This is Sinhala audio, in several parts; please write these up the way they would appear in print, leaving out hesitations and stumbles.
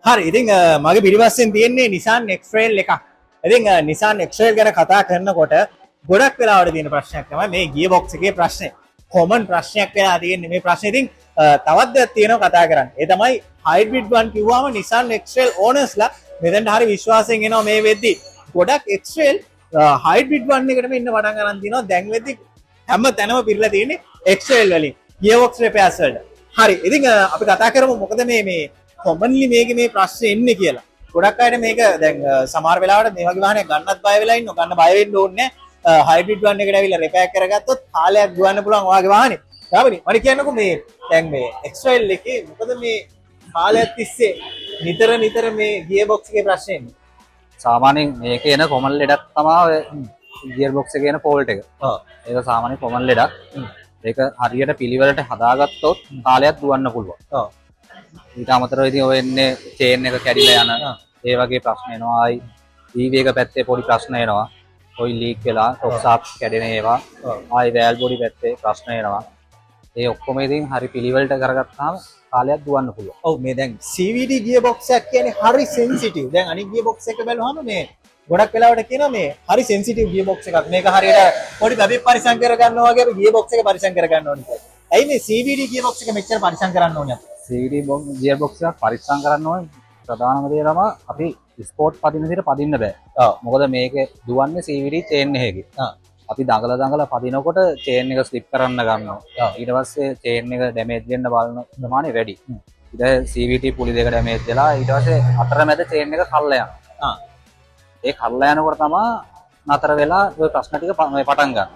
හරි ඉතින් මගේ පිටිපස්සෙන් තියෙන්නේ Nissan X-Trail එකක්. ඉතින් Nissan X-Trail ගැන කතා කරනකොට ගොඩක් වෙලාවට තියෙන ප්‍රශ්නයක් තමයි මේ ගියර් බොක්ස් එකේ ප්‍රශ්නේ. කොමන් ප්‍රශ්නයක් වෙලා තියෙන්නේ මේ ප්‍රශ්නේ. ඉතින් තවත් දෙයක් තියෙනවා කතා කරන්න. ඒ තමයි hybrid one කිව්වම Nissan X-Trail owners ලා මෙතෙන්ට හරි විශ්වාසයෙන් එනවා මේ වෙද්දි. ගොඩක් X-Trail hybrid one එකටම ඉන්න පටන් ගන්න තියෙනවා. දැන් වෙද්දි හැම තැනම පිරලා තියෙන්නේ X-Trail වලින්. ගියර් බොක්ස් repairs වලට. හරි ඉතින් අපි කතා කරමු මොකද මේ කොමන්ලි මේකේ මේ ප්‍රශ්නේ එන්නේ කියලා. ගොඩක් අයට මේක දැන් සමහර වෙලාවට මේ වගේ වාහනයක් ගන්නත් බය වෙලා ඉන්නවා. ගන්න බය වෙන්න ඕනේ නැහැ. හයිබ්‍රිඩ් වන් එකට ඇවිල්ලා රිපෙයාර් කරගත්තොත් කාලයක් දුවන්න පුළුවන් ඔයාගේ වාහනේ. යාවනේ මම කියන්නකෝ මේ දැන් මේ X-Trail එකේ මොකද මේ කාලයක් තිස්සේ නිතර මේ ගියර් බොක්ස් එකේ ප්‍රශ්නේ එන්නේ. සාමාන්‍යයෙන් මේකේ එන කොමන් ලෙඩක් තමයි ගියර් බොක්ස් එකේ එන ෆෝල්ට් එක. ඒක සාමාන්‍ය කොමන් ලෙඩක්. ඒක හරියට පිළිවෙලට හදාගත්තොත් කාලයක් දුවන්න පුළුවන්. ඊට අමතරව ඉතින් ඔය එන්නේ චේන් එක කැඩිලා යන ඒ වගේ ප්‍රශ්න එනවා. EV එක පැත්තේ පොඩි ප්‍රශ්න එනවා. ඔයි ලීක් වෙලා ටොප් ෂාෆ්ට් කැඩෙන ඒවා. වැල් බොඩි පැත්තේ ප්‍රශ්න එනවා. ඒ ඔක්කොම ඉතින් හරි පිළිවෙලට කරගත්තාම කාලයක් දුවන්න පුළුවන්. ඔව් මේ දැන් CVT ගියර් බොක්ස් එකක් කියන්නේ හරි සෙන්සිටිව්. දැන් අනිත් ගියර් බොක්ස් එක බැලුවාම මේ ගොඩක් වෙලාවට කියනවා මේ හරි සෙන්සිටිව් ගියර් බොක්ස් එකක්. මේක හරියට පොඩි බබෙක් පරිසම් කර ගන්නවා වගේ අපි ගියර් බොක්ස් එක පරිසම් කර ගන්න ඕනේ කියලා. ඇයි මේ CVT ගියර් බොක්ස් එක මෙච්චර පරිසම් කරන්න ඕනේ අපි? CVT ගියර් බොක්ස් එක පරිස්සම් කරන්න ඕනේ. ප්‍රධානම දේ තමයි අපි ස්පෝර්ට් පදින විදිහට පදින්න බෑ. මොකද මේක දුවන්නේ CVT චේන් එකකින්. අපි දඟල පදිනකොට චේන් එක ස්ලිප් කරන්න ගන්නවා. ඊට පස්සේ චේන් එක ඩැමේජ් වෙන්න බලන ප්‍රමාණය වැඩි. ඊට CVT පුලි දෙක ඩැමේජ් වෙලා ඊට පස්සේ අතරමැද චේන් එක කල්ලා යනවා. ඒ කල්ලා යනකොට තමයි නතර වෙලා ওই ප්‍රශ්න ටික පටන් ගන්න.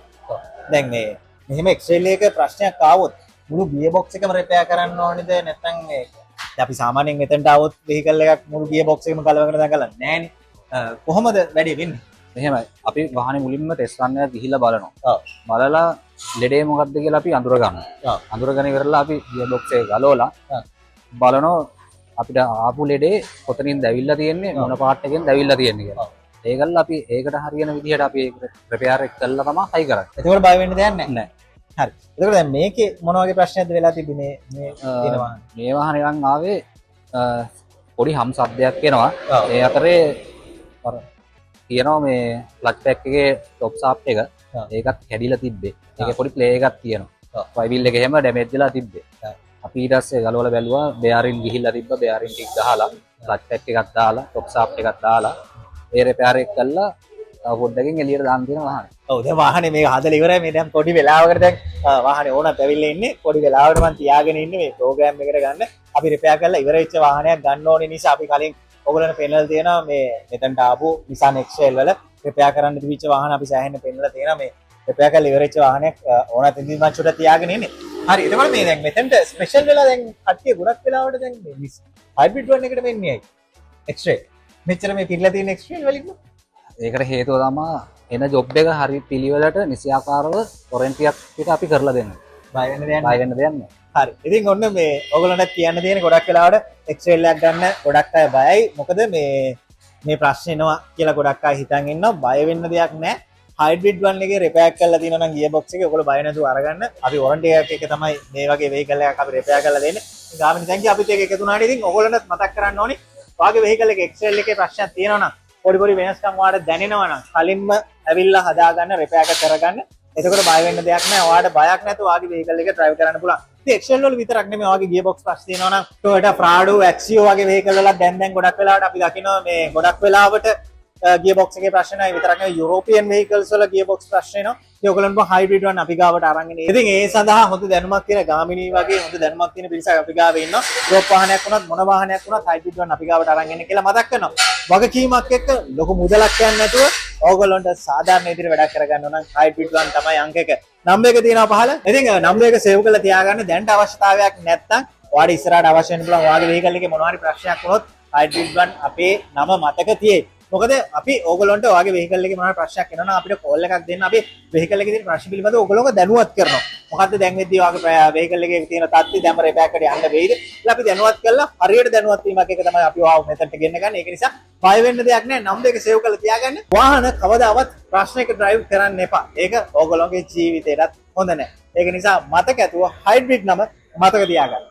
දැන් මේ මෙහෙම X-Trail එක ප්‍රශ්නයක් ආවොත් මුළු ගියර් බොක්ස් එකම රිපෙයාර් කරන්න ඕනේද නැත්නම් අපි සාමාන්‍යයෙන් මෙතනට આવොත් වෙහිකල් එකක් මුළු ගියර් බොක්ස් එකම කලවගෙන දාගලා නැහනේ. කොහොමද වැඩේ වෙන්නේ? එහෙමයි. අපි වාහනේ මුලින්ම ටෙස්ට් රන් එකක් ගිහිල්ලා බලනවා. බලලා ලෙඩේ මොකක්ද කියලා අපි අඳුර ගන්නවා. අඳුරගෙන ඉවරලා අපි ගියර් බොක්ස් එක ගලවලා බලනවා අපිට ආපු ලෙඩේ කොතනින්ද ඇවිල්ලා තියෙන්නේ මොන පාර්ට් එකෙන්ද ඇවිල්ලා තියෙන්නේ කියලා. ඒකල්ල අපි ඒකට හරියන විදිහට අපි ඒක රිපෙයාර් එක කළා තමයි හයි කරන්නේ. ඒකවල බය වෙන්න දෙයක් නැහැ. හරි. එතකොට දැන් මේකේ මොන වගේ ප්‍රශ්නයක්ද වෙලා තිබුණේ මේ තියෙන වාහනේ? මේ වාහනේ නම් ආවේ පොඩි හම් සද්දයක් එනවා. ඒ අතරේ අර කියනවා මේ ක්ලච් පැක් එකේ টොප් ෂාෆ්ට් එක ඒකත් කැඩිලා තිබ්බේ. ඒකේ පොඩි ප්ලේ එකක් තියෙනවා. ෆයිවිල් එක එහෙම ඩැමේජ් වෙලා තිබ්බේ. අපි ඊට පස්සේ ගලවලා බැලුවා බෙයාරින් ගිහිල්ලා තිබ්බ බෙයාරින් ටික ගහලා ක්ලච් පැක් එකක් දාලා টොප් ෂාෆ්ට් එකක් දාලා ඒ රිපෙයාර් එක කළා පොඩ්ඩකින් එළියට දාන්න තියෙන වාහනේ. ඔව් දැන් වාහනේ මේක හදලා ඉවරයි. මේ දැන් පොඩි වෙලාවකට දැන් වාහනේ ඕනත් ඇවිල්ලා ඉන්නේ. පොඩි වෙලාවකට මම තියාගෙන ඉන්නේ මේ ප්‍රෝග්‍රෑම් එකට ගන්න. අපි රිපෙයාර් කරලා ඉවර වෙච්ච වාහනයක් ගන්න ඕනේ නිසා අපි කලින් ඔයගොල්ලන්ට පෙන්නලා තියෙනවා මේ මෙතනට ආපු Nissan X-Trail වල රිපෙයාර් කරන්න තිබිච්ච වාහන අපි සෑහෙන්න පෙන්නලා තියෙනවා. මේ රිපෙයාර් කරලා ඉවර වෙච්ච වාහනයක් ඕනත් ඉඳි මම චුට්ටක් තියාගෙන ඉන්නේ. හරි. එතකොට මේ දැන් මෙතනට ස්පෙෂල් වෙලා දැන් කට්ටිය ගොඩක් වෙලාවට දැන් මේ hybrid one එකට මෙන්නේ ඇයි? X-Trail. මෙච්චර මේ පිරලා තියෙන X-Trail වලින් ඒකට හේතුව තමයි එන ජොබ් එක හරි පිළිවෙලට නිසියාකාරව වොරන්ටි එකක් අපි කරලා දෙන්න. බය වෙන්න දෙයක් නැහැ. හරි. ඉතින් ඔන්න මේ ඔයගොල්ලන්ට කියන්න තියෙන ගොඩක් වෙලාවට X-Trail එකක් ගන්න ගොඩක් අය බයයි. මොකද මේ ප්‍රශ්නේ එනවා කියලා ගොඩක් අය හිතන් ඉන්නවා. බය වෙන්න දෙයක් නැහැ. hybrid one එකේ රිපෙයාර් කරලා තියෙනවා නම් ගියර් බොක්ස් එකේ ඔයගොල්ලෝ බය නැතුව අරගන්න. අපි වොරන්ටි එකක් එක තමයි මේ වගේ වෙහිකල් එකක් අපි රිපෙයාර් කරලා දෙන්නේ. ඉතින් ගාමිණි thank you අපිත් ඒක එකතු වුණාට ඉතින් ඔයගොල්ලන්ට මතක් කරන්න ඕනේ. ඔයාගේ වෙහිකල් එකේ X-Trail එකේ ප්‍රශ්නයක් තියෙනවා නම් පොඩි වෙනස්කම් ඔයාලට දැනෙනවා නම් කලින්ම ඇවිල්ලා හදාගන්න රිපෙයාර් කරගන්න. එතකොට බය වෙන්න දෙයක් නැහැ. ඔයාලට බයක් නැතුව ඔයාගේ වෙහිකල් එක ඩ්‍රයිව් කරන්න පුළුවන්. ඉතින් X-Trail වල විතරක් නෙමෙයි ඔයාගේ ගියර් බොක්ස් ප්‍රශ්න තියෙනවා නම් Toyota Prado, Axio වගේ වෙහිකල් වල දැන් ගොඩක් වෙලාවට අපි දකිනවා මේ ගොඩක් වෙලාවට ගියර් බොක්ස් එකේ ප්‍රශ්න නැහැ විතරක් නෙවෙයි යුරෝපියන් වෙහිකල්ස් වල ගියර් බොක්ස් ප්‍රශ්න එනවා. ඉතින් ඔයගොල්ලන්ට හයිබ්‍රිඩ් one අපි ගාවට අරන් ඉන්නේ. ඉතින් ඒ සඳහා හොඳ දැනුමක් තියෙන ගාමිණී වගේ හොඳ දැනුමක් තියෙන පිරිසක් අපි ගාවේ ඉන්නවා. යුරෝප් වාහනයක් වුණත් මොන වාහනයක් වුණත් හයිබ්‍රිඩ් one අපි ගාවට අරන් ඉන්නේ කියලා මතක් කරනවා. වගකීමක් එක්ක ලොකු මුදලක් යන්නේ නැතුව ඕගොල්ලන්ට සාධාරණ විදිහට වැඩක් කරගන්න ඕන නම් හයිබ්‍රිඩ් one තමයි අංක 1. නම්බර් එක තියෙනවා පහළ. ඉතින් නම්බර් එක සේව් කරලා තියාගන්න. දැනට අවශ්‍යතාවයක් නැත්නම් ඔයාලට ඉස්සරහට අවශ්‍ය වෙන පුළුවන් ඔයාගේ වෙහිකල් එකේ මොනවා හරි ප්‍රශ්නයක් වුණොත් හයිබ්‍රිඩ් one අපේ නම මතක තියෙයි. මොකද අපි ඕගොල්ලන්ට ඔයාගේ වෙහිකල් එකේ මොනවා ප්‍රශ්නයක් එනවා නම් අපිට කෝල් එකක් දෙන්න. අපි වෙහිකල් එකේ තියෙන ප්‍රශ්න පිළිබඳව ඕගොල්ලෝව දැනුවත් කරනවා. මොකද්ද දැන් වෙද්දී ඔයාගේ වෙහිකල් එකේ තියෙන තත්ත්වය දැන් රිපෙයාර් කරලා යන්න වෙයිද? කියලා අපි දැනුවත් කරලා හරියට දැනුවත් වීමක් එක තමයි අපි ඔයාව මෙතනට ගෙන්න ගන්න. ඒක නිසා බය වෙන්න දෙයක් නැහැ. නම්බර් එක සේව් කරලා තියාගන්න. වාහන කවදාවත් ප්‍රශ්නයක ඩ්‍රයිව් කරන්න එපා. ඒක ඕගොල්ලෝගේ ජීවිතේටත් හොඳ නැහැ. ඒක නිසා මතක ඇතුව හයිබ්‍රිඩ් නම මතක තියාගන්න.